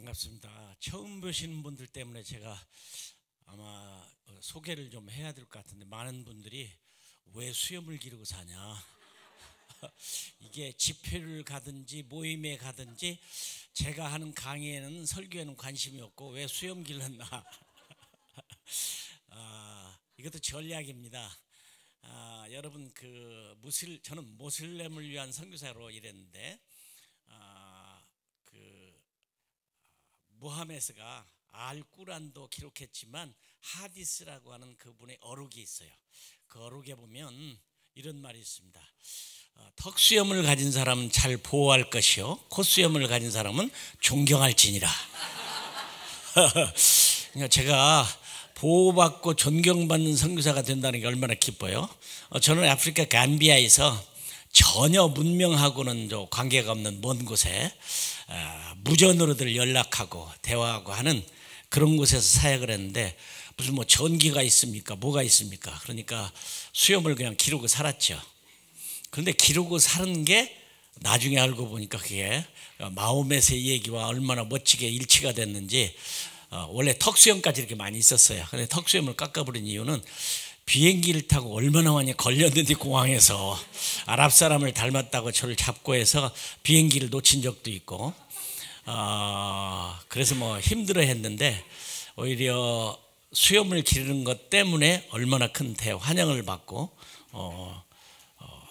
반갑습니다. 처음 보시는 분들 때문에 제가 아마 소개를 좀 해야 될 것 같은데, 많은 분들이 왜 수염을 기르고 사냐 이게 집회를 가든지 모임에 가든지 제가 하는 강의에는, 설교에는 관심이 없고 왜 수염 길렀나 이것도 전략입니다. 여러분, 저는 모슬렘을 위한 선교사로 일했는데, 무하메스가 알꾸란도 기록했지만 하디스라고 하는 그분의 어록이 있어요. 그 어록에 보면 이런 말이 있습니다. 턱수염을 가진 사람은 잘 보호할 것이요, 콧수염을 가진 사람은 존경할지니라. 제가 보호받고 존경받는 선교사가 된다는 게 얼마나 기뻐요. 저는 아프리카 감비아에서 전혀 문명하고는 관계가 없는 먼 곳에 무전으로들 연락하고 대화하고 하는 그런 곳에서 사역을 했는데, 무슨 전기가 있습니까? 뭐가 있습니까? 그러니까 수염을 그냥 기르고 살았죠. 그런데 기르고 사는 게 나중에 알고 보니까 그게 마호멧의 얘기와 얼마나 멋지게 일치가 됐는지. 원래 턱수염까지 이렇게 많이 있었어요. 근데 턱수염을 깎아버린 이유는 비행기를 타고 얼마나 많이 걸렸는지, 공항에서 아랍 사람을 닮았다고 저를 잡고 해서 비행기를 놓친 적도 있고, 그래서 힘들어 했는데, 오히려 수염을 기르는 것 때문에 얼마나 큰 대환영을 받고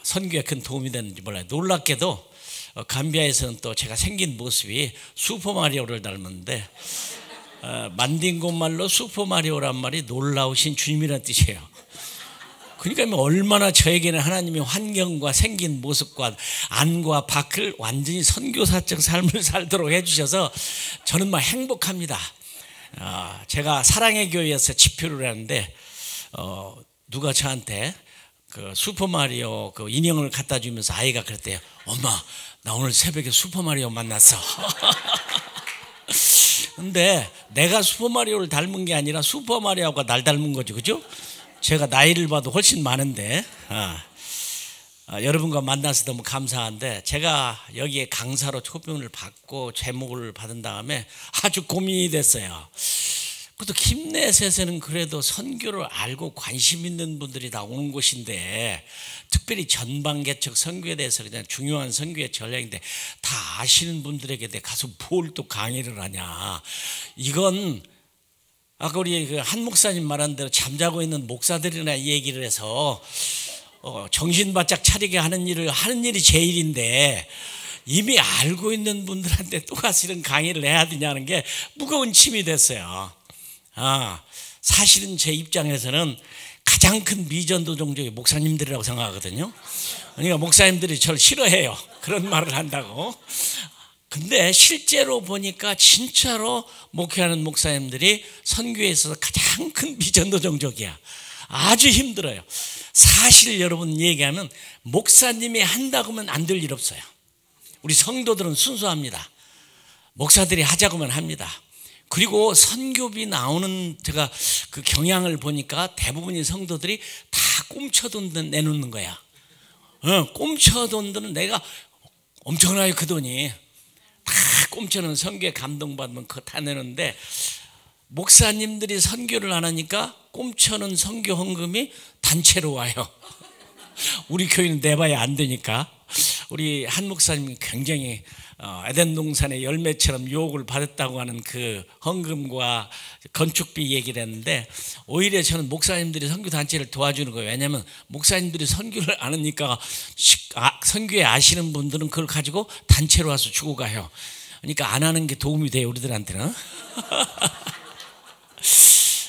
선교에 큰 도움이 됐는지 몰라요. 놀랍게도 감비아에서는 또 제가 생긴 모습이 슈퍼마리오를 닮았는데, 만딩고 말로 슈퍼마리오란 말이 놀라우신 주님이라는 뜻이에요. 그러니까 얼마나 저에게는 하나님의 환경과 생긴 모습과 안과 밖을 완전히 선교사적 삶을 살도록 해주셔서 저는 행복합니다. 제가 사랑의 교회에서 집회를 하는데, 누가 저한테 그 슈퍼마리오 그 인형을 갖다 주면서 아이가 그랬대요. 엄마, 나 오늘 새벽에 슈퍼마리오 만났어. 근데 내가 슈퍼마리오를 닮은 게 아니라 슈퍼마리오가 날 닮은 거죠, 그죠? 제가 나이를 봐도 훨씬 많은데, 여러분과 만나서 너무 감사한데, 제가 여기에 강사로 초빙을 받고 제목을 받은 다음에 아주 고민이 됐어요. 그것도 김넷에서는 그래도 선교를 알고 관심 있는 분들이 다 오는 곳인데, 특별히 전방개척 선교에 대해서 그냥 중요한 선교의 전략인데 다 아시는 분들에게 가서 뭘 또 강의를 하냐. 이건 아까 우리 한 목사님 말한 대로 잠자고 있는 목사들이나 얘기를 해서 정신 바짝 차리게 하는 일이 제일인데, 이미 알고 있는 분들한테 또 가서 이런 강의를 해야 되냐는 게 무거운 짐이 됐어요. 사실은 제 입장에서는 가장 큰 미전도 종족이 목사님들이라고 생각하거든요. 그러니까 목사님들이 저를 싫어해요, 그런 말을 한다고. 근데 실제로 보니까 진짜로 목회하는 목사님들이 선교에 있어서 가장 큰 미전도 종족이야. 아주 힘들어요. 사실 여러분 얘기하면 목사님이 한다고 하면 안 될 일 없어요. 우리 성도들은 순수합니다. 목사들이 하자고만 합니다. 그리고 선교비 나오는 제가 그 경향을 보니까 대부분의 성도들이 다 꼼쳐돈 내놓는 거야. 꼼쳐돈 들은 내가 엄청나요, 그 돈이. 다 꼼쳐는 선교에 감동받으면 그거 다 내는데, 목사님들이 선교를 안 하니까 꼼쳐는 선교 헌금이 단체로 와요. 우리 교회는 내봐야 안 되니까. 우리 한 목사님이 굉장히 에덴 동산의 열매처럼 유혹을 받았다고 하는 그 헌금과 건축비 얘기를 했는데, 오히려 저는 목사님들이 선교단체를 도와주는 거예요. 왜냐하면 목사님들이 선교를 안 하니까 선교에 아시는 분들은 그걸 가지고 단체로 와서 주고 가요. 그러니까 안 하는 게 도움이 돼요, 우리들한테는.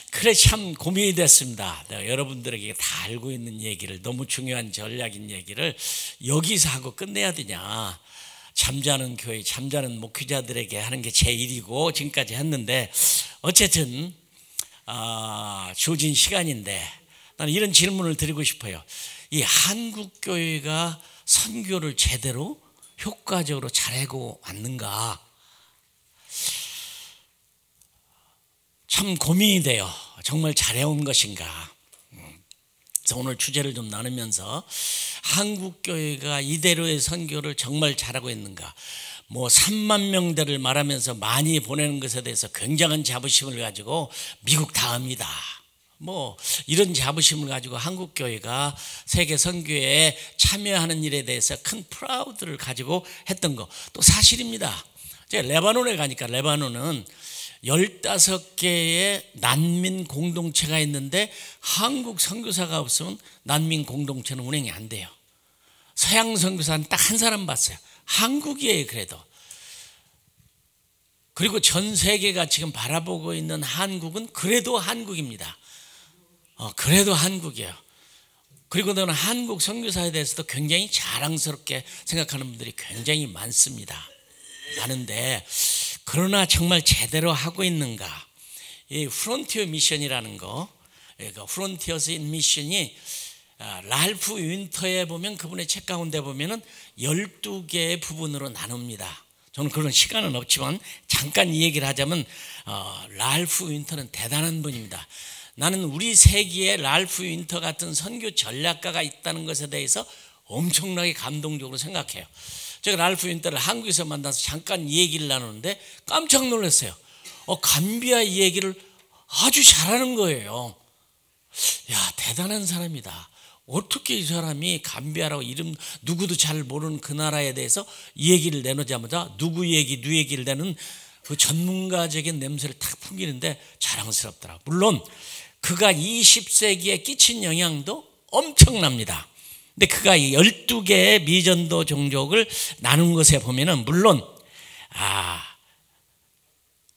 그래, 참 고민이 됐습니다. 내가 여러분들에게 다 알고 있는 얘기를, 너무 중요한 전략인 얘기를 여기서 하고 끝내야 되냐. 잠자는 교회, 잠자는 목회자들에게 하는 게 제 일이고 지금까지 했는데, 어쨌든 주어진 시간인데 나는 이런 질문을 드리고 싶어요. 이 한국교회가 선교를 제대로 효과적으로 잘하고 왔는가? 참 고민이 돼요. 정말 잘해온 것인가? 그래서 오늘 주제를 좀 나누면서 한국교회가 이대로의 선교를 정말 잘하고 있는가? 뭐 3만 명대를 말하면서 많이 보내는 것에 대해서 굉장한 자부심을 가지고 미국 다음이다. 뭐 이런 자부심을 가지고 한국교회가 세계 선교에 참여하는 일에 대해서 큰 프라우드를 가지고 했던 거 또 사실입니다. 제가 레바논에 가니까 레바논은 15개의 난민 공동체가 있는데 한국 선교사가 없으면 난민 공동체는 운행이 안 돼요. 서양 선교사는 딱 한 사람 봤어요. 한국이에요. 그래도. 그리고 전 세계가 지금 바라보고 있는 한국은 그래도 한국입니다. 그래도 한국이에요. 그리고 저는 한국 선교사에 대해서도 굉장히 자랑스럽게 생각하는 분들이 굉장히 많은데 그러나 정말 제대로 하고 있는가? 이 프론티어 미션이라는 거, 프론티어스 인 미션이 랄프 윈터에 보면 그분의 책 가운데 보면은 12개의 부분으로 나눕니다. 저는 그런 시간은 없지만 잠깐 이 얘기를 하자면 랄프 윈터는 대단한 분입니다. 나는 우리 세기에 랄프 윈터 같은 선교 전략가가 있다는 것에 대해서 엄청나게 감동적으로 생각해요. 제가 랄프 윈터를 한국에서 만나서 잠깐 이 얘기를 나누는데 깜짝 놀랐어요. 감비아 이 얘기를 아주 잘하는 거예요. 야, 대단한 사람이다. 어떻게 이 사람이 감비아라고 이름 누구도 잘 모르는 그 나라에 대해서 이 얘기를 내놓자마자 누구 얘기를 내는 그 전문가적인 냄새를 탁 풍기는데 자랑스럽더라. 물론 그가 20세기에 끼친 영향도 엄청납니다. 근데 그가 12개의 미전도 종족을 나눈 것에 보면은 물론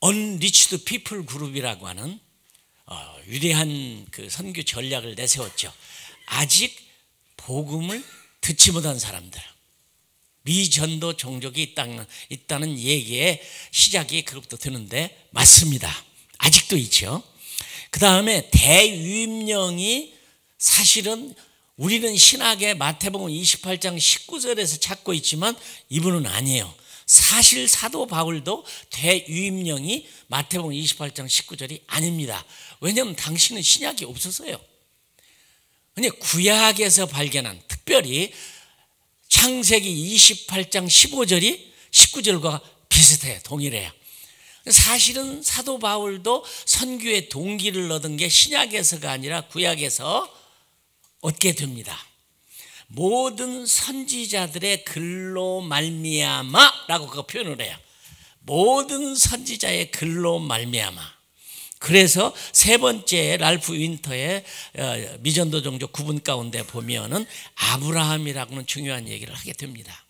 Unreached People 그룹이라고 하는 위대한 그 선교 전략을 내세웠죠. 아직 복음을 듣지 못한 사람들, 미전도 종족이 있다는 얘기의 시작이 그것부터 드는데 맞습니다. 아직도 있죠. 그 다음에 대유임령이 사실은 우리는 신학의 마태복음 28장 19절에서 찾고 있지만 이분은 아니에요. 사실 사도 바울도 대유임령이 마태복음 28장 19절이 아닙니다. 왜냐하면 당신은 신약이 없었어요. 근데 구약에서 발견한 특별히 창세기 28장 15절이 19절과 비슷해요. 동일해요. 사실은 사도 바울도 선교의 동기를 얻은 게 신약에서가 아니라 구약에서 얻게 됩니다. 모든 선지자들의 글로 말미암아라고 그거 표현을 해요. 모든 선지자의 글로 말미암아. 그래서 세 번째 랄프 윈터의 미전도 종족 구분 가운데 보면은 아브라함이라고는 중요한 얘기를 하게 됩니다.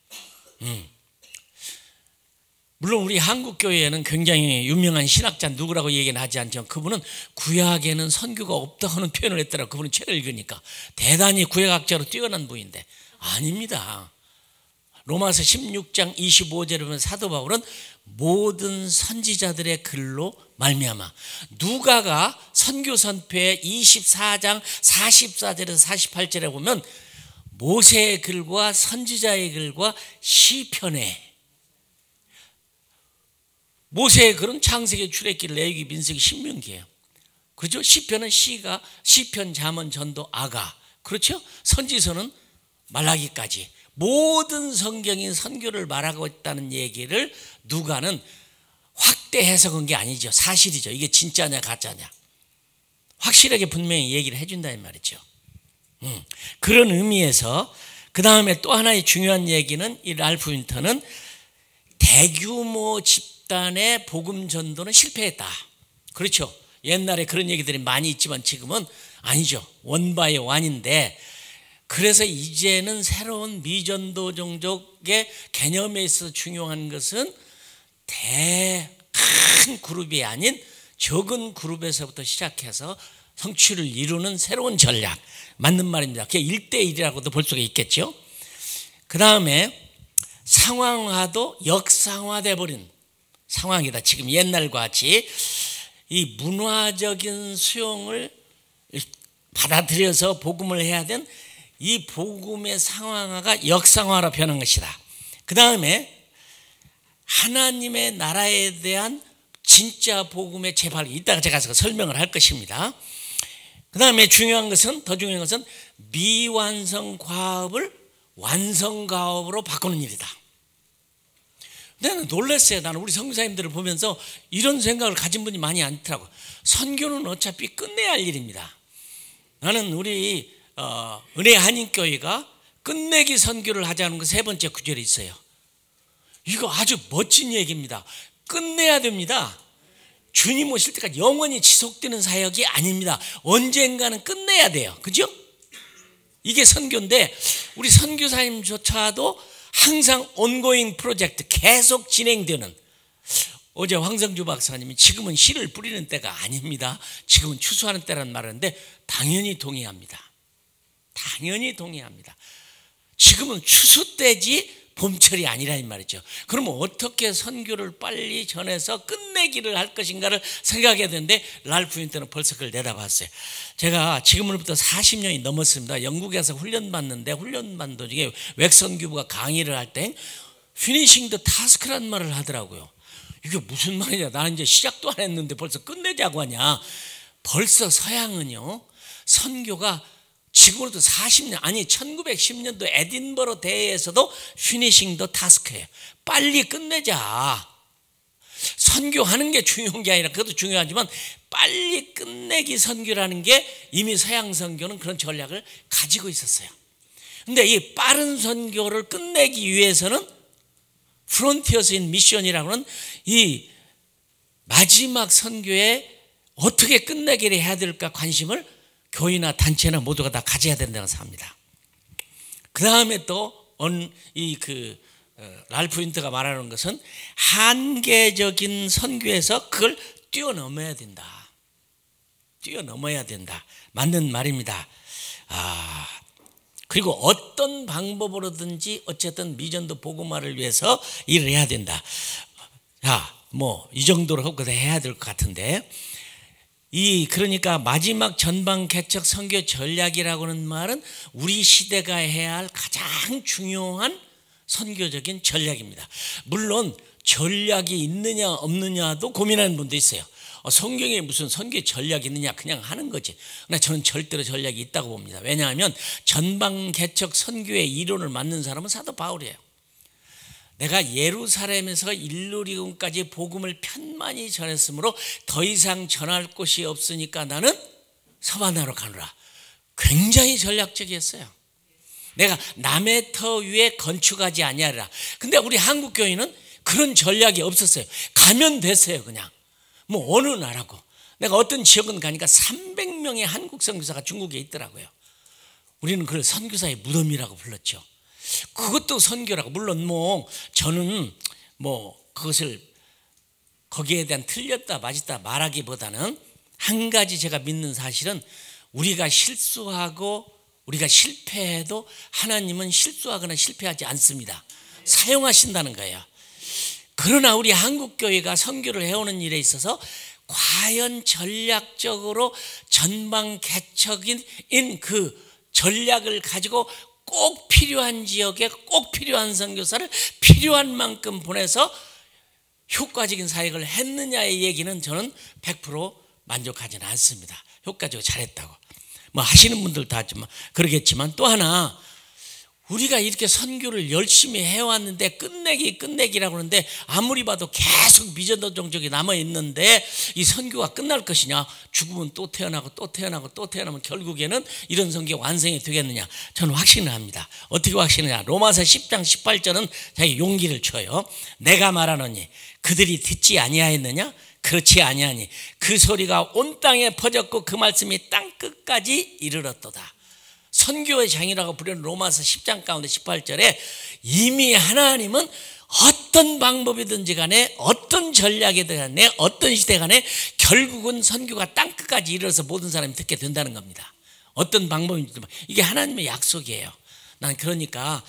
물론 우리 한국 교회에는 굉장히 유명한 신학자 누구라고 얘기는 하지 않지만 그분은 구약에는 선교가 없다 하는 표현을 했더라고요. 그분은 책을 읽으니까 대단히 구약학자로 뛰어난 분인데 아닙니다. 로마서 16장 25절에 보면 사도 바울은 모든 선지자들의 글로 말미암아. 누가가 선교 선표의 24장 44절에서 48절에 보면 모세의 글과 선지자의 글과 시편에 모세의 글은 창세기, 출애굽기, 레위기, 민수기, 신명기예요. 그렇죠? 시편은 시편, 잠언, 전도, 아가. 그렇죠? 선지서는 말라기까지. 모든 성경이 선교를 말하고 있다는 얘기를 누가는 확대 해석한 게 아니죠. 사실이죠. 이게 진짜냐 가짜냐. 확실하게 분명히 얘기를 해준다는 말이죠. 그런 의미에서 그 다음에 또 하나의 중요한 얘기는 이 랄프 윈터는 대규모 집단의 복음 전도는 실패했다. 그렇죠. 옛날에 그런 얘기들이 많이 있지만 지금은 아니죠. 원바이 원인데 그래서 이제는 새로운 미전도 종족의 개념에 있어서 중요한 것은 큰 그룹이 아닌 적은 그룹에서부터 시작해서 성취를 이루는 새로운 전략. 맞는 말입니다. 그게 1대1이라고도 볼 수가 있겠죠. 그 다음에 상황화도 역상화돼 버린 상황이다. 지금 옛날과 같이 이 문화적인 수용을 받아들여서 복음을 해야 된 이 복음의 상황화가 역상화로 변한 것이다. 그 다음에 하나님의 나라에 대한 진짜 복음의 재발, 이따가 제가 설명을 할 것입니다. 그 다음에 더 중요한 것은 미완성 과업을 완성 과업으로 바꾸는 일이다. 나는 놀랐어요. 나는 우리 선교사님들을 보면서 이런 생각을 가진 분이 많이 않더라고. 선교는 어차피 끝내야 할 일입니다. 나는 우리 은혜 한인교회가 끝내기 선교를 하자는 그 세 번째 구절이 있어요. 이거 아주 멋진 얘기입니다. 끝내야 됩니다. 주님 오실 때까지 영원히 지속되는 사역이 아닙니다. 언젠가는 끝내야 돼요. 그죠? 이게 선교인데 우리 선교사님조차도 항상 온고잉 프로젝트, 계속 진행되는. 어제 황성주 박사님이 지금은 씨를 뿌리는 때가 아닙니다, 지금은 추수하는 때라는 말을 하는데 당연히 동의합니다. 당연히 동의합니다. 지금은 추수 때지 봄철이 아니라는 말이죠. 그러면 어떻게 선교를 빨리 전해서 끝내기를 할 것인가를 생각해야 되는데 랄프 윈터는 벌써 그걸 내다봤어요. 제가 지금으로부터 40년이 넘었습니다. 영국에서 훈련받는데 훈련받는 도중에 웩선교부가 강의를 할 때 피니싱 더 타스크라는 말을 하더라고요. 이게 무슨 말이냐, 나는 이제 시작도 안 했는데 벌써 끝내자고 하냐. 벌써 서양은요, 선교가 지금으로부터 40년, 아니 1910년도 에딘버러 대회에서도 피니싱 더 타스크예요. 빨리 끝내자. 선교하는 게 중요한 게 아니라, 그것도 중요하지만 빨리 끝내기 선교라는 게 이미 서양 선교는 그런 전략을 가지고 있었어요. 근데 이 빠른 선교를 끝내기 위해서는 프론티어스 인 미션이라고는 이 마지막 선교에 어떻게 끝내기를 해야 될까 관심을 교회나 단체나 모두가 다 가져야 된다고 생각합니다. 그 다음에 또 랄프 윈터가 말하는 것은 한계적인 선교에서 그걸 뛰어넘어야 된다. 뛰어넘어야 된다. 맞는 말입니다. 그리고 어떤 방법으로든지 어쨌든 미전도 복음화를 위해서 일을 해야 된다. 이 정도로 하고 해야 될 것 같은데, 그러니까 마지막 전방 개척 선교 전략이라고는 말은 우리 시대가 해야 할 가장 중요한 선교적인 전략입니다. 물론 전략이 있느냐 없느냐도 고민하는 분도 있어요. 성경에 무슨 선교 전략이 있느냐, 그냥 하는 거지. 그러나 저는 절대로 전략이 있다고 봅니다. 왜냐하면 전방 개척 선교의 이론을 만든 사람은 사도 바울이에요. 내가 예루살렘에서 일루리온까지 복음을 편만히 전했으므로 더 이상 전할 곳이 없으니까 나는 서바나로 가노라. 굉장히 전략적이었어요. 내가 남의 터 위에 건축하지 아니하리라. 근데 우리 한국 교회는 그런 전략이 없었어요. 가면 됐어요. 그냥 어느 나라고. 내가 어떤 지역은 가니까 300명의 한국 선교사가 중국에 있더라고요. 우리는 그걸 선교사의 무덤이라고 불렀죠. 그것도 선교라고. 물론 저는 그것을 거기에 대한 틀렸다 맞았다 말하기보다는 한 가지 제가 믿는 사실은 우리가 실수하고 우리가 실패해도 하나님은 실수하거나 실패하지 않습니다. 사용하신다는 거예요. 그러나 우리 한국교회가 선교를 해오는 일에 있어서 과연 전략적으로 전방 개척인 그 전략을 가지고 꼭 필요한 지역에 꼭 필요한 선교사를 필요한 만큼 보내서 효과적인 사역을 했느냐의 얘기는 저는 100% 만족하지는 않습니다. 효과적으로 잘했다고 하시는 분들 다 그러겠지만, 또 하나 우리가 이렇게 선교를 열심히 해왔는데 끝내기라고 하는데 아무리 봐도 계속 미전도 종족이 남아있는데 이 선교가 끝날 것이냐, 죽으면 또 태어나고 또 태어나고 또 태어나면 결국에는 이런 선교가 완성이 되겠느냐, 저는 확신을 합니다. 어떻게 확신하냐, 로마서 10장 18절은 자기 용기를 줘요. 내가 말하노니 그들이 듣지 아니하였느냐, 그렇지 아니하니 그 소리가 온 땅에 퍼졌고 그 말씀이 땅 끝까지 이르렀도다. 선교의 장이라고 부르는 로마서 10장 가운데 18절에 이미 하나님은 어떤 방법이든지 간에 어떤 전략이든 간에 어떤 시대 간에 결국은 선교가 땅끝까지 이르러서 모든 사람이 듣게 된다는 겁니다. 어떤 방법인지 이게 하나님의 약속이에요. 난 그러니까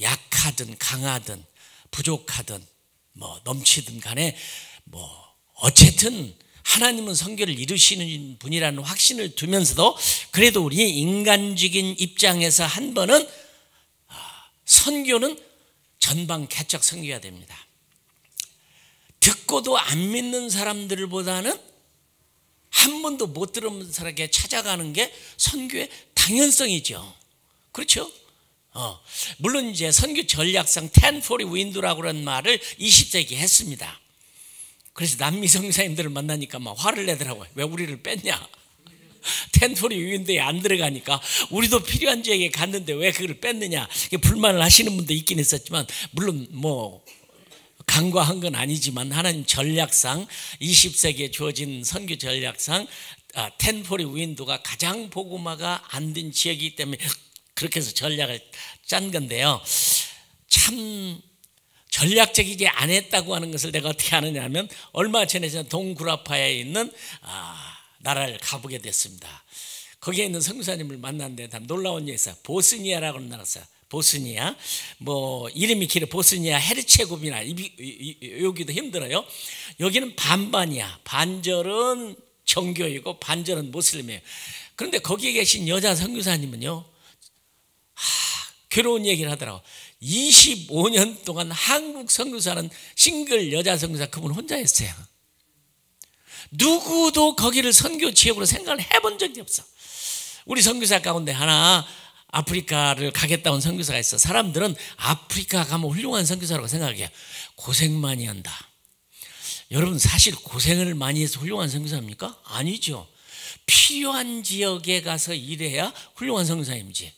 약하든 강하든 부족하든 넘치든 간에 어쨌든 하나님은 선교를 이루시는 분이라는 확신을 두면서도 그래도 우리 인간적인 입장에서 한 번은 선교는 전방 개척 선교해야 됩니다. 듣고도 안 믿는 사람들보다는 한 번도 못 들은 사람에게 찾아가는 게 선교의 당연성이죠. 그렇죠? 물론 이제 선교 전략상 1040 윈드라고 하는 말을 20세기에 했습니다. 그래서 남미 선교사님들을 만나니까 막 화를 내더라고요. 왜 우리를 뺐냐? 1040 윈드에 안 들어가니까 우리도 필요한 지역에 갔는데 왜 그걸 뺐느냐? 불만을 하시는 분도 있긴 했었지만, 물론 뭐 간과한 건 아니지만 하나님 전략상 20세기에 주어진 선교 전략상 1040 윈도가 가장 복음화가 안 된 지역이기 때문에 그렇게 해서 전략을 짠 건데요. 참 전략적이게 안 했다고 하는 것을 내가 어떻게 아느냐 하면, 얼마 전에 저는 동구라파에 있는 나라를 가보게 됐습니다. 거기에 있는 선교사님을 만났는데 참 놀라운 일이 있어요. 보스니아라고 하는 나라였어요. 보스니아, 뭐 이름이 길어. 보스니아 헤르체고비나, 여기도 힘들어요. 여기는 반반이야. 반절은 정교이고 반절은 모슬림이에요. 그런데 거기에 계신 여자 선교사님은요, 괴로운 얘기를 하더라고. 25년 동안 한국 선교사는 싱글 여자 선교사 그분 혼자 했어요. 누구도 거기를 선교 지역으로 생각을 해본 적이 없어. 우리 선교사 가운데 하나 아프리카를 가겠다 온 선교사가 있어. 사람들은 아프리카 가면 훌륭한 선교사라고 생각해요. 고생 많이 한다. 여러분, 사실 고생을 많이 해서 훌륭한 선교사입니까? 아니죠. 필요한 지역에 가서 일해야 훌륭한 선교사님이지.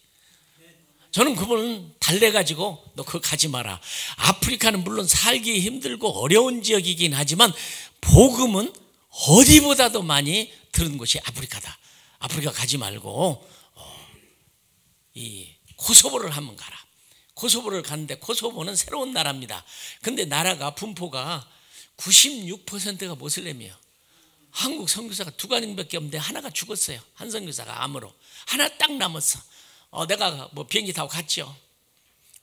저는 그분은 달래가지고 너 그거 가지 마라. 아프리카는 물론 살기 힘들고 어려운 지역이긴 하지만 복음은 어디보다도 많이 들은 곳이 아프리카다. 아프리카 가지 말고 이 코소보를 한번 가라. 코소보를 갔는데, 코소보는 새로운 나라입니다. 근데 나라가 분포가 96%가 모슬렘이에요. 한국 선교사가 2가정밖에 없는데 하나가 죽었어요. 한 선교사가 암으로. 하나 딱 남았어. 내가 뭐 비행기 타고 갔죠.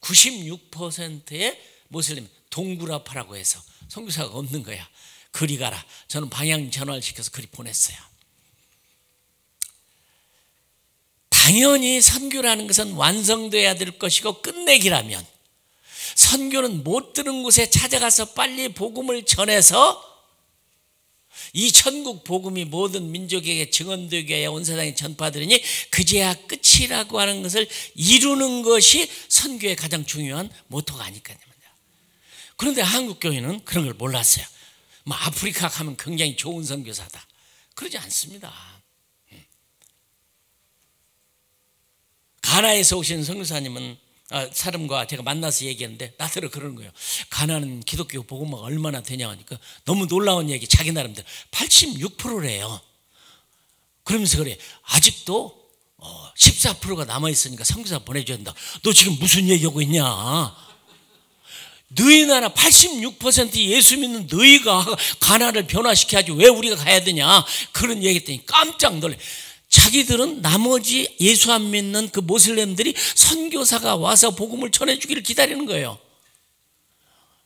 96%의 모슬렘, 동구라파라고 해서 선교사가 없는 거야. 그리 가라. 저는 방향 전화를 시켜서 그리 보냈어요. 당연히 선교라는 것은 완성돼야 될 것이고 끝내기라면, 선교는 못 들은 곳에 찾아가서 빨리 복음을 전해서 이 천국 복음이 모든 민족에게 증언되게 하여 온 세상에 전파되리니 그제야 끝이라고 하는 것을 이루는 것이 선교의 가장 중요한 모토가 아닐까요. 그런데 한국 교회는 그런 걸 몰랐어요. 뭐 아프리카 가면 굉장히 좋은 선교사다, 그러지 않습니다. 가나에서 오신 선교사님은 사람과 제가 만나서 얘기했는데 나더러 그러는 거예요. 가나는 기독교 복음화가 얼마나 되냐 하니까 너무 놀라운 얘기, 자기 나름대로 86%래요. 그러면서 그래, 아직도 14%가 남아있으니까 선교사 보내줘야 된다. 너 지금 무슨 얘기하고 있냐? 너희 나라 86% 예수 믿는 너희가 가나를 변화시켜야지 왜 우리가 가야 되냐, 그런 얘기했더니 깜짝 놀래. 자기들은 나머지 예수 안 믿는 그 모슬렘들이 선교사가 와서 복음을 전해주기를 기다리는 거예요.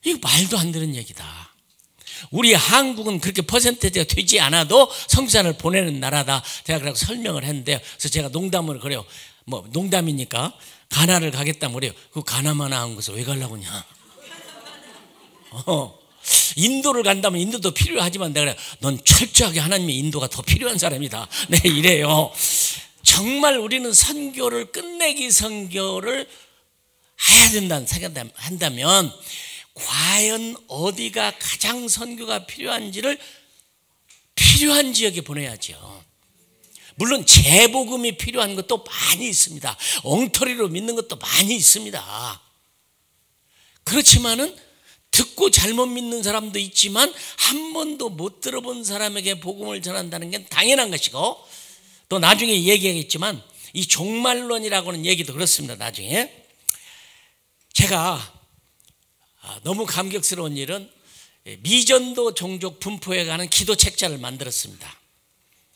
이거 말도 안 되는 얘기다. 우리 한국은 그렇게 퍼센테이지가 되지 않아도 선교사를 보내는 나라다. 제가 그렇게 설명을 했는데요. 그래서 제가 농담을 그래요. 뭐 농담이니까 가나를 가겠다면 그래요. 그 가나만 한 것을 왜 가려고 하냐. 인도를 간다면 인도도 필요하지만 내가 넌 철저하게 하나님의 인도가 더 필요한 사람이다. 네, 이래요. 정말 우리는 선교를 끝내기 선교를 해야 된다는 생각을 한다면 과연 어디가 가장 선교가 필요한지를 필요한 지역에 보내야죠. 물론 재복음이 필요한 것도 많이 있습니다. 엉터리로 믿는 것도 많이 있습니다. 그렇지만은 듣고 잘못 믿는 사람도 있지만 한 번도 못 들어본 사람에게 복음을 전한다는 게 당연한 것이고, 또 나중에 얘기하겠지만 이 종말론이라고 하는 얘기도 그렇습니다. 나중에 제가 너무 감격스러운 일은 미전도 종족 분포에 관한 기도 책자를 만들었습니다.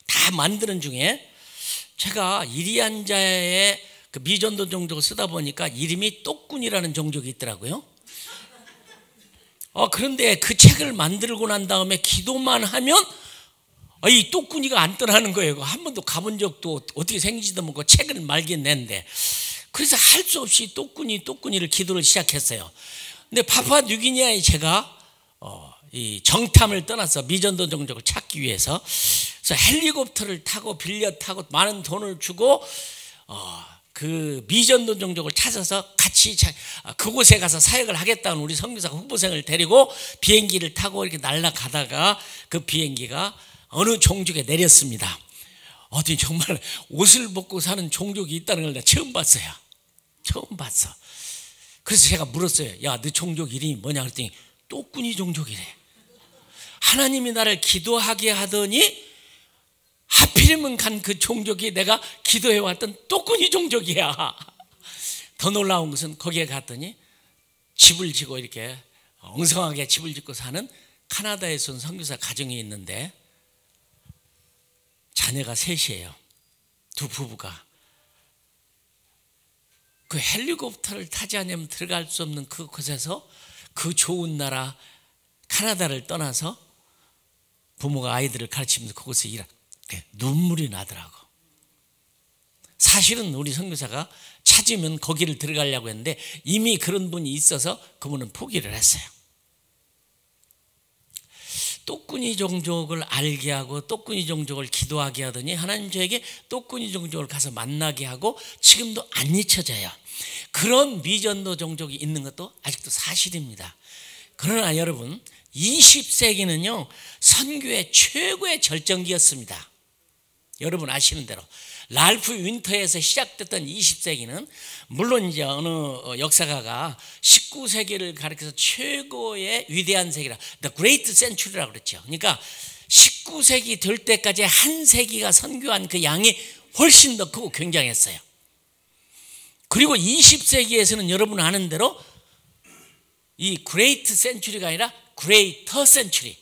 다 만드는 중에 제가 이리안자의 그 미전도 종족을 쓰다 보니까 이름이 똑군이라는 종족이 있더라고요. 그런데 그 책을 만들고 난 다음에 기도만 하면 이 똑군이가 안 떠나는 거예요. 한 번도 가본 적도 어떻게 생기지도 모르고 책을 말게 냈는데, 그래서 할 수 없이 똑군이를 기도를 시작했어요. 근데 파푸아뉴기니아에 제가 이 정탐을 떠나서 미전도 종족을 찾기 위해서, 그래서 헬리콥터를 타고 빌려 타고 많은 돈을 주고 그 미전도 종족을 찾아서 같이 그곳에 가서 사역을 하겠다는 우리 선교사 후보생을 데리고 비행기를 타고 이렇게 날아가다가 그 비행기가 어느 종족에 내렸습니다. 어디 정말 옷을 벗고 사는 종족이 있다는 걸 내가 처음 봤어요. 처음 봤어. 그래서 제가 물었어요. 야, 너 종족 이름이 뭐냐 그랬더니 또꾸니 종족이래. 하나님이 나를 기도하게 하더니 하필이면 간 그 종족이 내가 기도해왔던 또꾸니 종족이야. 더 놀라운 것은 거기에 갔더니 집을 지고 이렇게 엉성하게 집을 짓고 사는 카나다에서 온 선교사 가정이 있는데 자녀가 셋이에요. 두 부부가. 그 헬리콥터를 타지 않으면 들어갈 수 없는 그곳에서 그 좋은 나라 카나다를 떠나서 부모가 아이들을 가르치면서 그곳에 눈물이 나더라고. 사실은 우리 선교사가 찾으면 거기를 들어가려고 했는데 이미 그런 분이 있어서 그분은 포기를 했어요. 또꾸니 종족을 알게 하고 또꾸니 종족을 기도하게 하더니 하나님 저에게 또꾸니 종족을 가서 만나게 하고 지금도 안 잊혀져요. 그런 미전도 종족이 있는 것도 아직도 사실입니다. 그러나 여러분 20세기는요 선교의 최고의 절정기였습니다. 여러분 아시는 대로 랄프 윈터에서 시작됐던 20세기는 물론 이제 어느 역사가가 19세기를 가리켜서 최고의 위대한 세기라 The Great Century라고 그랬죠. 그러니까 19세기 될 때까지 한 세기가 선교한 그 양이 훨씬 더 크고 굉장했어요. 그리고 20세기에서는 여러분 아는 대로 이 Great Century가 아니라 Greater Century,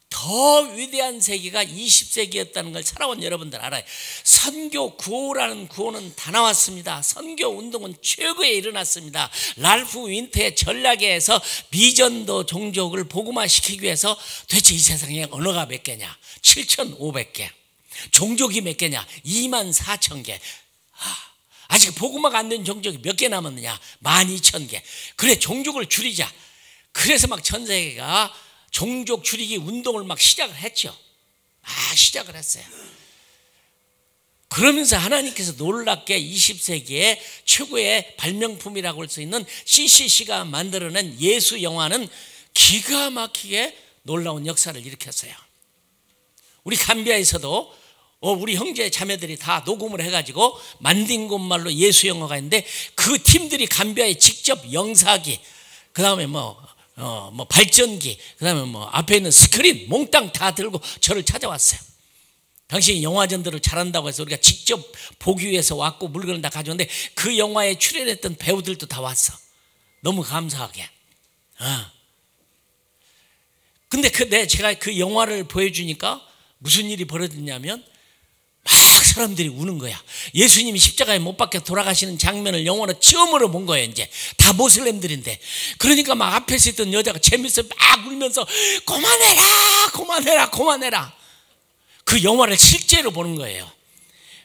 더 위대한 세기가 20세기였다는 걸 살아온 여러분들 알아요. 선교 구호라는 구호는 다 나왔습니다. 선교 운동은 최고에 일어났습니다. 랄프 윈터의 전략에서 미전도 종족을 복음화시키기 위해서 도대체 이 세상에 언어가 몇 개냐? 7,500개. 종족이 몇 개냐? 24,000개. 아직 복음화가 안 된 종족이 몇 개 남았느냐? 12,000개. 그래 종족을 줄이자. 그래서 막 전 세계가 종족 줄이기 운동을 막 시작을 했죠. 시작을 했어요. 그러면서 하나님께서 놀랍게 20세기에 최고의 발명품이라고 할 수 있는 CCC가 만들어낸 예수 영화는 기가 막히게 놀라운 역사를 일으켰어요. 우리 감비아에서도 우리 형제 자매들이 다 녹음을 해가지고 만딩고 말로 예수 영화가 있는데 그 팀들이 감비아에 직접 영사기, 그 다음에 발전기, 그 다음에 앞에 있는 스크린 몽땅 다 들고 저를 찾아왔어요. 당신이 영화전들을 잘한다고 해서 우리가 직접 보기 위해서 왔고 물건을 다 가져왔는데 그 영화에 출연했던 배우들도 다 왔어. 너무 감사하게. 근데 제가 그 영화를 보여주니까 무슨 일이 벌어졌냐면 막 사람들이 우는 거야. 예수님이 십자가에 못 박혀 돌아가시는 장면을 영화로 처음으로 본 거예요. 이제 다 모슬렘들인데. 그러니까 막 앞에서 있던 여자가 재밌어 막 울면서 그만해라. 그 영화를 실제로 보는 거예요.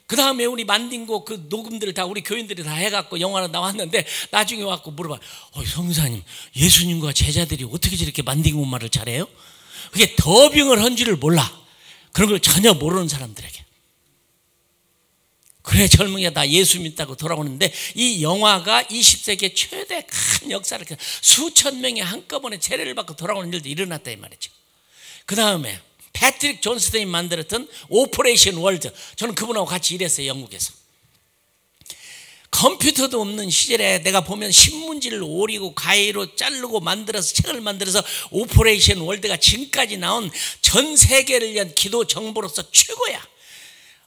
그 다음에 우리 만딩고 그 녹음들을 다 우리 교인들이 다 해갖고 영화로 나왔는데 나중에 와갖고 물어봐. 성사님, 예수님과 제자들이 어떻게 저렇게 만딩고 말을 잘해요? 그게 더빙을 한 줄을 몰라. 그런 걸 전혀 모르는 사람들에게. 그래 젊은이가 다 예수 믿다고 돌아오는데 이 영화가 20세기의 최대 큰 역사를 수천 명이 한꺼번에 세례를 받고 돌아오는 일도 일어났다 이 말이죠. 그 다음에 패트릭 존스턴이 만들었던 오퍼레이션 월드, 저는 그분하고 같이 일했어요. 영국에서. 컴퓨터도 없는 시절에 내가 보면 신문지를 오리고 가위로 자르고 만들어서 책을 만들어서 오퍼레이션 월드가 지금까지 나온 전 세계를 위한 기도 정보로서 최고야.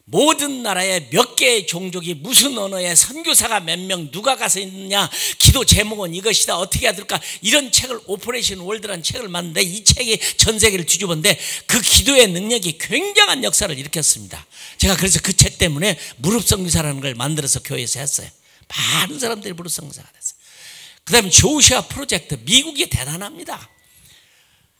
모든 나라에 몇 개의 종족이 무슨 언어에 선교사가 몇 명 누가 가서 있느냐, 기도 제목은 이것이다, 어떻게 해야 될까, 이런 책을 오퍼레이션 월드라는 책을 만드는데 이 책이 전 세계를 뒤집었는데 그 기도의 능력이 굉장한 역사를 일으켰습니다. 제가 그래서 그 책 때문에 무릎 선교사라는 걸 만들어서 교회에서 했어요. 많은 사람들이 무릎 선교사가 됐어요. 그 다음에 조슈아 프로젝트, 미국이 대단합니다.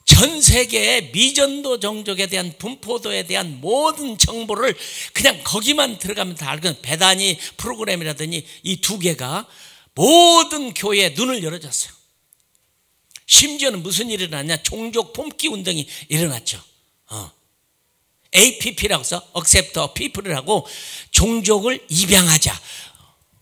전 세계의 미전도 종족에 대한 분포도에 대한 모든 정보를 그냥 거기만 들어가면 다 알거든. 베다니 프로그램이라더니 이 두 개가 모든 교회에 눈을 열어줬어요. 심지어는 무슨 일이 일어났냐, 종족 품기 운동이 일어났죠. APP라고 해서 Accept People이라고 종족을 입양하자.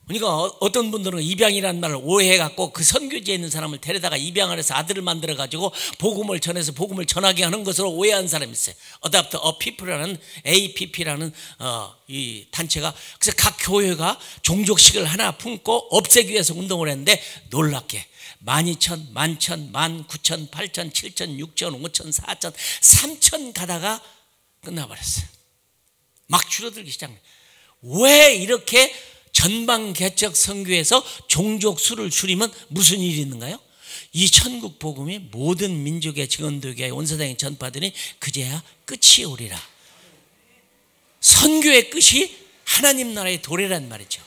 그러니까 어떤 분들은 입양이라는 말을 오해해갖고 그 선교지에 있는 사람을 데려다가 입양을 해서 아들을 만들어가지고 복음을 전해서 복음을 전하게 하는 것으로 오해한 사람이 있어요. Adopt a People라는 APP라는 이 단체가, 그래서 각 교회가 종족식을 하나 품고 없애기 위해서 운동을 했는데 놀랍게 12,000, 11,000, 19,000, 8,000, 7,000, 6,000, 5,000, 4,000, 3,000 가다가 끝나버렸어요. 막 줄어들기 시작해요. 왜 이렇게 전방개척 선교에서 종족 수를 줄이면 무슨 일이 있는가요? 이 천국 복음이 모든 민족의 증언되게 온 세상에 전파되니 그제야 끝이 오리라. 선교의 끝이 하나님 나라의 도래란 말이죠.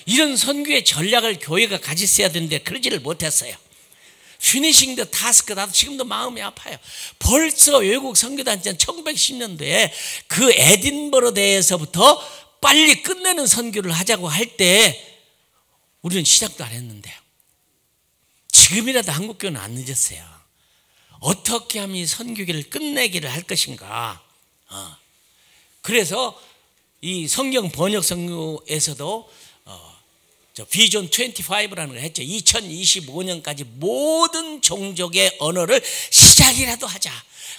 이런 선교의 전략을 교회가 가졌어야 되는데 그러지를 못했어요. 피니싱 더 타스크. 나도 지금도 마음이 아파요. 벌써 외국 선교단체는 1910년도에 그 에딘버러 대회에서부터 빨리 끝내는 선교를 하자고 할 때 우리는 시작도 안 했는데요. 지금이라도 한국교회는 안 늦었어요. 어떻게 하면 이 선교기를 끝내기를 할 것인가. 그래서 이 성경 번역 선교에서도 비전 25라는 걸 했죠. 2025년까지 모든 종족의 언어를 시작이라도 하자.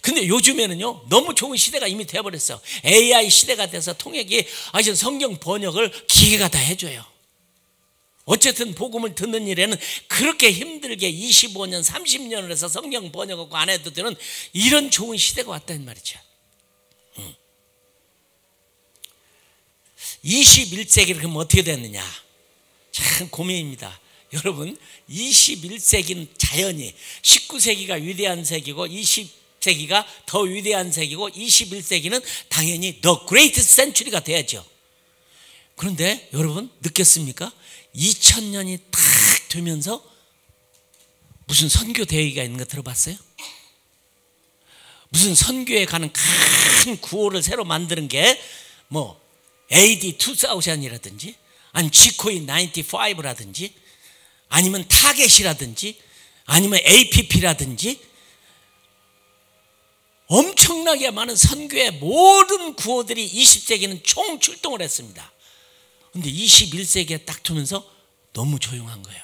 근데 요즘에는요, 너무 좋은 시대가 이미 되어버렸어. AI 시대가 돼서 통역이 아직 성경 번역을 기계가 다 해줘요. 어쨌든 복음을 듣는 일에는 그렇게 힘들게 25년, 30년을 해서 성경 번역하고 안 해도 되는 이런 좋은 시대가 왔다는 말이죠. 21세기를 그럼 어떻게 됐느냐? 참 고민입니다. 여러분, 21세기는 자연히 19세기가 위대한 세기고 20세기가 더 위대한 세기고 21세기는 당연히 The Great Century가 돼야죠. 그런데 여러분 느꼈습니까? 2000년이 딱 되면서 무슨 선교 대회가 있는 거 들어봤어요? 무슨 선교에 가는 큰 구호를 새로 만드는 게 뭐 AD 2000이라든지 아니면 지코인 95라든지 아니면 타겟이라든지 아니면 APP라든지 엄청나게 많은 선교의 모든 구호들이 20세기는 총 출동을 했습니다. 그런데 21세기에 딱 두면서 너무 조용한 거예요.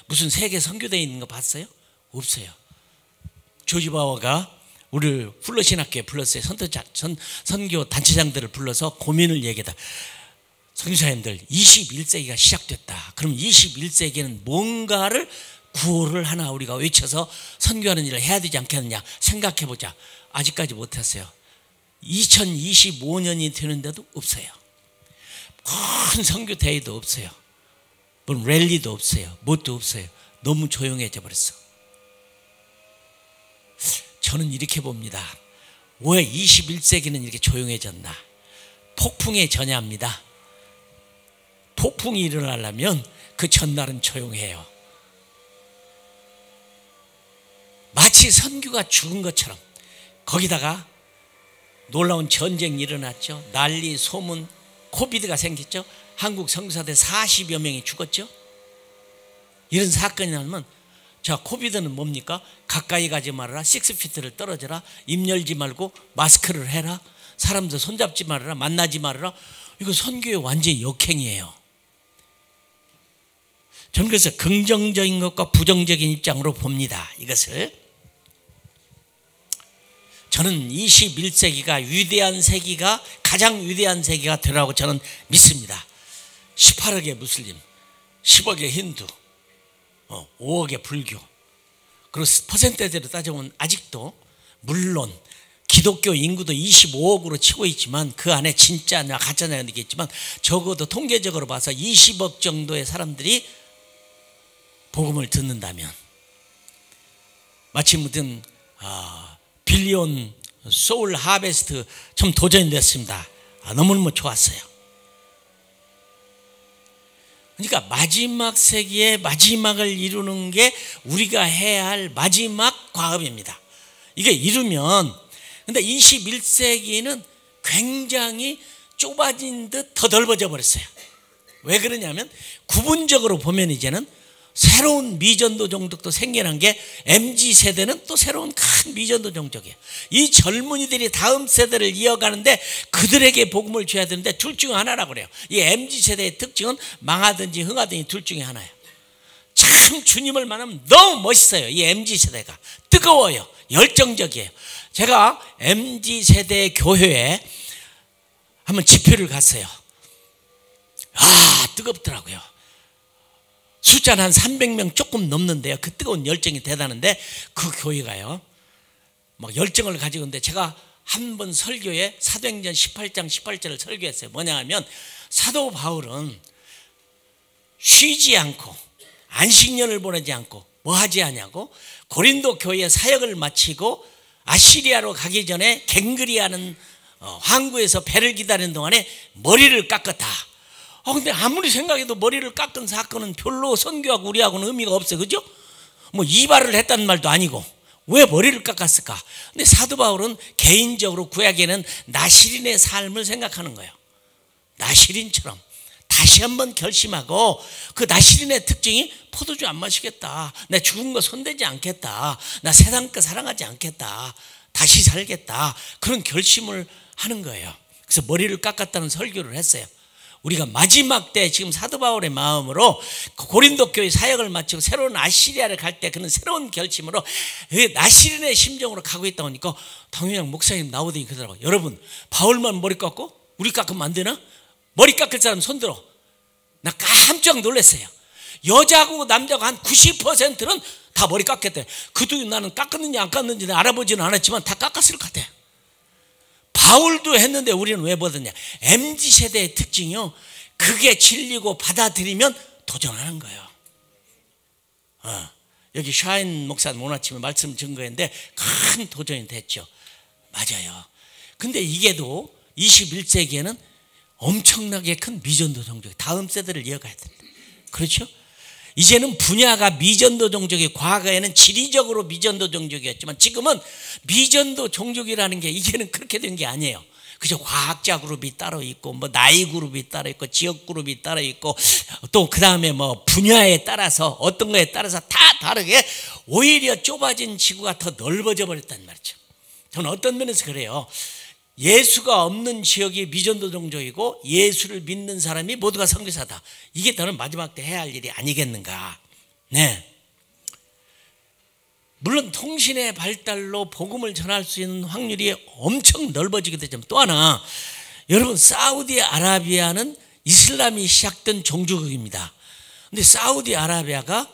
무슨 세계 선교대회 있는 거 봤어요? 없어요. 조지 바워가 우리를 플러신학교에 불렀어요. 선교 단체장들을 불러서 고민을 얘기하다. 선교사님들, 21세기가 시작됐다. 그럼 21세기에는 뭔가를 구호를 하나 우리가 외쳐서 선교하는 일을 해야 되지 않겠느냐 생각해보자. 아직까지 못했어요. 2025년이 되는데도 없어요. 큰 선교 대회도 없어요. 뭐 랠리도 없어요. 뭣도 없어요. 너무 조용해져 버렸어. 저는 이렇게 봅니다. 왜 21세기는 이렇게 조용해졌나? 폭풍의 전야입니다. 폭풍이 일어나려면 그 전날은 조용해요. 마치 선교가 죽은 것처럼 거기다가 놀라운 전쟁이 일어났죠. 난리, 소문, 코비드가 생겼죠. 한국 선교사들 40여 명이 죽었죠. 이런 사건이 나면 자, 코비드는 뭡니까? 가까이 가지 말아라. 6피트를 떨어져라. 입 열지 말고 마스크를 해라. 사람들 손잡지 말아라. 만나지 말아라. 이거 선교의 완전히 역행이에요. 저는 그래서 긍정적인 것과 부정적인 입장으로 봅니다. 이것을 저는 21세기가 위대한 세기가 가장 위대한 세기가 되라고 저는 믿습니다. 18억의 무슬림, 10억의 힌두, 5억의 불교. 그리고 퍼센테이지로 따져보면 아직도 물론 기독교 인구도 25억으로 치고 있지만 그 안에 진짜냐 가짜냐 있겠지만 적어도 통계적으로 봐서 20억 정도의 사람들이 복음을 듣는다면 마치 무슨 빌리온 소울 하베스트 참 도전이 됐습니다. 너무너무 좋았어요. 그러니까 마지막 세기의 마지막을 이루는 게 우리가 해야 할 마지막 과업입니다. 이게 이루면 근데 21세기는 굉장히 좁아진 듯 더 넓어져 버렸어요. 왜 그러냐면 구분적으로 보면 이제는 새로운 미전도 종족도 생겨난 게 MZ세대는 또 새로운 큰 미전도 종족이에요. 이 젊은이들이 다음 세대를 이어가는데 그들에게 복음을 줘야 되는데 둘 중 하나라고 그래요. 이 MZ세대의 특징은 망하든지 흥하든지 둘 중에 하나예요. 참 주님을 만나면 너무 멋있어요. 이 MZ세대가 뜨거워요. 열정적이에요. 제가 MZ세대 교회에 한번 집회를 갔어요. 뜨겁더라고요. 숫자는 한 300명 조금 넘는데요. 그 뜨거운 열정이 대단한데 그 교회가요 막 열정을 가지고 있는데 제가 한 번 설교에 사도행전 18장 18절을 설교했어요. 뭐냐 하면 사도 바울은 쉬지 않고 안식년을 보내지 않고 뭐 하지 않냐고 고린도 교회의 사역을 마치고 아시리아로 가기 전에 갱그리아는 항구에서 배를 기다리는 동안에 머리를 깎았다. 근데 아무리 생각해도 머리를 깎은 사건은 별로 선교하고 우리하고는 의미가 없어요. 그죠? 뭐 이발을 했다는 말도 아니고 왜 머리를 깎았을까? 근데 사도 바울은 개인적으로 구약에는 나시린의 삶을 생각하는 거예요. 나시린처럼 다시 한번 결심하고 그 나시린의 특징이 포도주 안 마시겠다. 나 죽은 거 손대지 않겠다. 나 세상 거 사랑하지 않겠다. 다시 살겠다. 그런 결심을 하는 거예요. 그래서 머리를 깎았다는 설교를 했어요. 우리가 마지막 때 지금 사도 바울의 마음으로 고린도 교회 사역을 마치고 새로운 아시리아를 갈 때 그런 새로운 결심으로 나시린의 심정으로 가고 있다 보니까 당연히 목사님 나오더니 그러더라고요. 여러분 바울만 머리 깎고 우리 깎으면 안 되나? 머리 깎을 사람 손들어. 나 깜짝 놀랐어요. 여자하고 남자가 한 90%는 다 머리 깎겠대. 그도 나는 깎았는지 안 깎았는지 알아보지는 않았지만 다 깎았을 것 같아. 바울도 했는데 우리는 왜 보았냐? MZ세대의 특징이요, 그게 진리고 받아들이면 도전하는 거예요. 여기 샤인 목사님 오늘 아침에 말씀 증거했는데 큰 도전이 됐죠. 맞아요. 근데 이게도 21세기에는 엄청나게 큰 미전도 종족이 다음 세대를 이어가야 된다. 그렇죠? 이제는 분야가 미전도 종족이, 과거에는 지리적으로 미전도 종족이었지만 지금은 미전도 종족이라는 게 이게는 그렇게 된 게 아니에요. 그죠? 과학자 그룹이 따로 있고 뭐 나이 그룹이 따로 있고 지역 그룹이 따로 있고 또 그 다음에 뭐 분야에 따라서 어떤 거에 따라서 다 다르게 오히려 좁아진 지구가 더 넓어져 버렸단 말이죠. 저는 어떤 면에서 그래요. 예수가 없는 지역이 미전도 종족이고 예수를 믿는 사람이 모두가 선교사다. 이게 저는 마지막 때 해야 할 일이 아니겠는가. 네. 물론 통신의 발달로 복음을 전할 수 있는 확률이 엄청 넓어지게 되지만 또 하나, 여러분 사우디아라비아는 이슬람이 시작된 종주국입니다. 근데 사우디아라비아가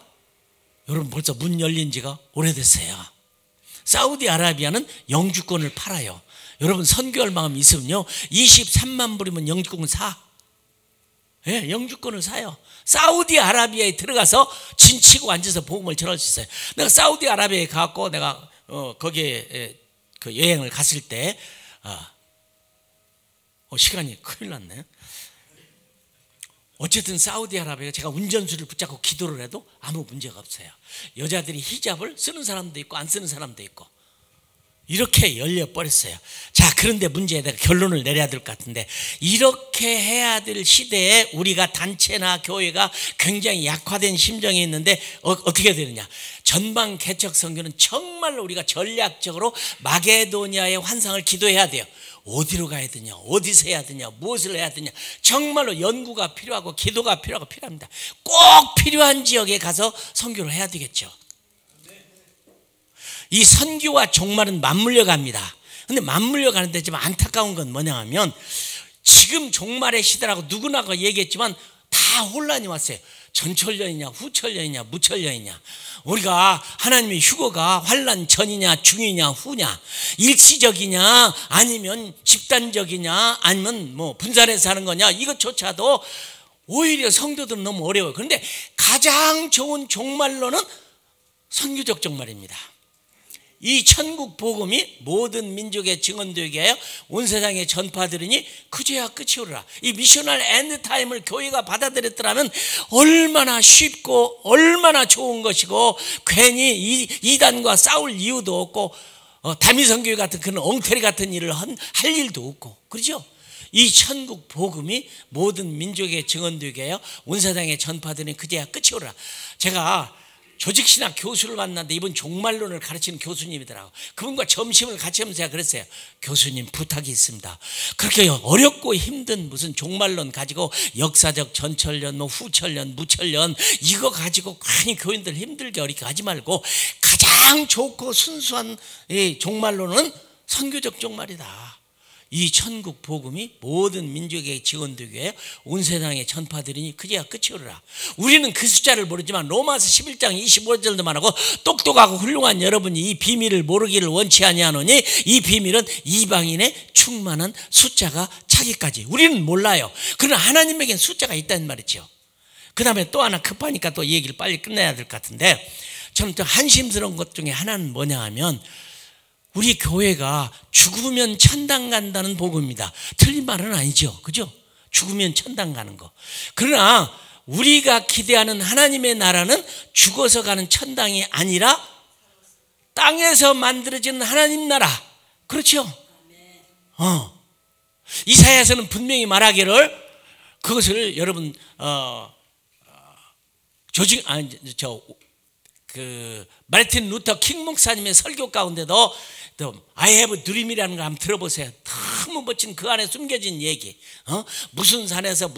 여러분 벌써 문 열린 지가 오래됐어요. 사우디아라비아는 영주권을 팔아요. 여러분 선교할 마음 있으면요 23만 불이면 영주권 사. 예, 영주권을 사요. 사우디아라비아에 들어가서 진치고 앉아서 복음을 전할 수 있어요. 내가 사우디아라비아에 가고 내가 거기에 그 여행을 갔을 때 시간이 큰일 났네. 어쨌든 사우디아라비아가 제가 운전수를 붙잡고 기도를 해도 아무 문제가 없어요. 여자들이 히잡을 쓰는 사람도 있고 안 쓰는 사람도 있고 이렇게 열려버렸어요. 자, 그런데 문제에 내가 결론을 내려야 될 것 같은데, 이렇게 해야 될 시대에 우리가 단체나 교회가 굉장히 약화된 심정이 있는데 어떻게 되느냐. 전방 개척 선교는 정말로 우리가 전략적으로 마게도니아의 환상을 기도해야 돼요. 어디로 가야 되냐, 어디서 해야 되냐, 무엇을 해야 되냐. 정말로 연구가 필요하고 기도가 필요합니다. 꼭 필요한 지역에 가서 선교를 해야 되겠죠. 이 선교와 종말은 맞물려 갑니다. 근데 맞물려 가는데 좀 안타까운 건 뭐냐 하면 지금 종말의 시대라고 누구나가 얘기했지만 다 혼란이 왔어요. 전철년이냐 후철년이냐 무철년이냐. 우리가 하나님의 휴거가 환란 전이냐 중이냐 후냐, 일시적이냐 아니면 집단적이냐 아니면 뭐 분산해서 하는 거냐, 이것조차도 오히려 성도들은 너무 어려워요. 그런데 가장 좋은 종말론은 선교적 종말입니다. 이 천국 복음이 모든 민족의 증언되게 하여 온 세상에 전파되리니 그제야 끝이 오리라. 이 미셔널 엔드타임을 교회가 받아들였더라면 얼마나 쉽고 얼마나 좋은 것이고, 괜히 이단과 싸울 이유도 없고 다미선교회 같은 그런 엉터리 같은 일을 할 일도 없고, 그렇죠? 이 천국 복음이 모든 민족에 증언되게 하여 온 세상에 전파되는 그제야 끝이 오라. 제가 조직신학 교수를 만났는데 이분 종말론을 가르치는 교수님이더라고. 그분과 점심을 같이 하면서 제가 그랬어요. 교수님 부탁이 있습니다. 그렇게 어렵고 힘든 무슨 종말론 가지고 역사적 전철련, 후철련, 무철련 이거 가지고 괜히 교인들 힘들게 어렵게 하지 말고 가장 좋고 순수한 이 종말론은 선교적 종말이다. 이 천국 복음이 모든 민족에게 증언되게 해요 온 세상에 전파되리니 그제야 끝이 오르라. 우리는 그 숫자를 모르지만 로마서 11장 25절도 말하고 똑똑하고 훌륭한 여러분이 이 비밀을 모르기를 원치 아니하노니 이 비밀은 이방인의 충만한 숫자가 차기까지. 우리는 몰라요. 그러나 하나님에겐 숫자가 있다는 말이죠. 그 다음에 또 하나 급하니까 또 이 얘기를 빨리 끝내야 될 것 같은데, 저는 또 한심스러운 것 중에 하나는 뭐냐 하면 우리 교회가 죽으면 천당 간다는 복음입니다. 틀린 말은 아니죠. 그죠? 죽으면 천당 가는 거. 그러나 우리가 기대하는 하나님의 나라는 죽어서 가는 천당이 아니라 땅에서 만들어지는 하나님 나라. 그렇죠? 이사야서는 분명히 말하기를 그것을 여러분 마르틴 루터 킹 목사님의 설교 가운데도 I have a dream이라는 거 한번 들어보세요. 너무 멋진 그 안에 숨겨진 얘기. 무슨 산에서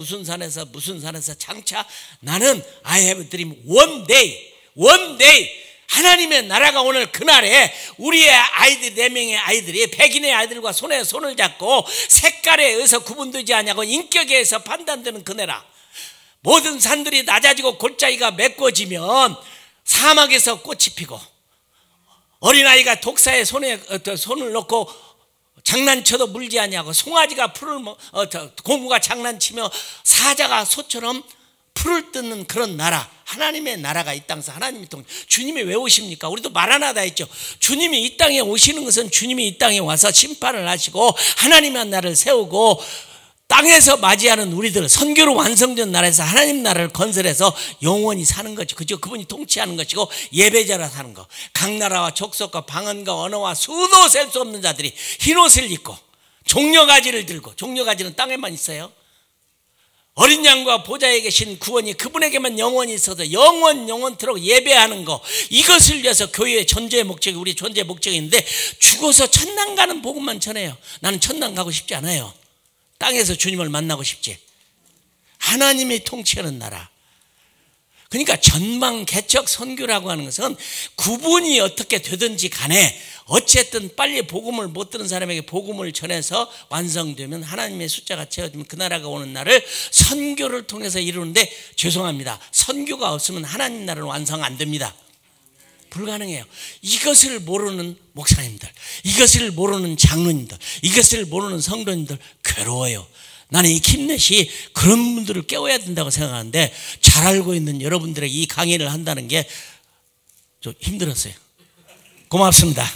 장차 나는 I have a dream one day 하나님의 나라가 오늘 그날에 우리의 아이들 4명의 아이들이 백인의 아이들과 손에 손을 잡고 색깔에 의해서 구분되지 않냐고 인격에 의해서 판단되는 그네라. 모든 산들이 낮아지고 골짜기가 메꿔지면 사막에서 꽃이 피고 어린아이가 독사에 손을 넣고 장난쳐도 물지 않냐고 송아지가 고무가 장난치며 사자가 소처럼 풀을 뜯는 그런 나라, 하나님의 나라가 이 땅에서 하나님이 주님이 왜 오십니까? 우리도 마라나다 했죠. 주님이 이 땅에 오시는 것은 주님이 이 땅에 와서 심판을 하시고 하나님의 나라를 세우고 땅에서 맞이하는 우리들 선교로 완성된 나라에서 하나님 나라를 건설해서 영원히 사는 거죠. 그죠? 그분이 통치하는 것이고 예배자라 사는 거. 각 나라와 족속과 방언과 언어와 수도 셀 수 없는 자들이 흰옷을 입고 종려가지를 들고, 종려가지는 땅에만 있어요. 어린 양과 보좌에 계신 구원이 그분에게만 영원히 있어서 영원토록 예배하는 거, 이것을 위해서 교회의 존재의 목적이 우리 존재의 목적인데 죽어서 천당 가는 복음만 전해요. 나는 천당 가고 싶지 않아요. 땅에서 주님을 만나고 싶지. 하나님이 통치하는 나라. 그러니까 전망 개척 선교라고 하는 것은 구분이 어떻게 되든지 간에 어쨌든 빨리 복음을 못 들은 사람에게 복음을 전해서 완성되면 하나님의 숫자가 채워지면 그 나라가 오는 날을 선교를 통해서 이루는데, 죄송합니다, 선교가 없으면 하나님 나라는 완성 안 됩니다. 불가능해요. 이것을 모르는 목사님들, 이것을 모르는 장로님들, 이것을 모르는 성도님들 괴로워요. 나는 이 킴넷이 그런 분들을 깨워야 된다고 생각하는데 잘 알고 있는 여러분들에게 이 강의를 한다는 게 좀 힘들었어요. 고맙습니다.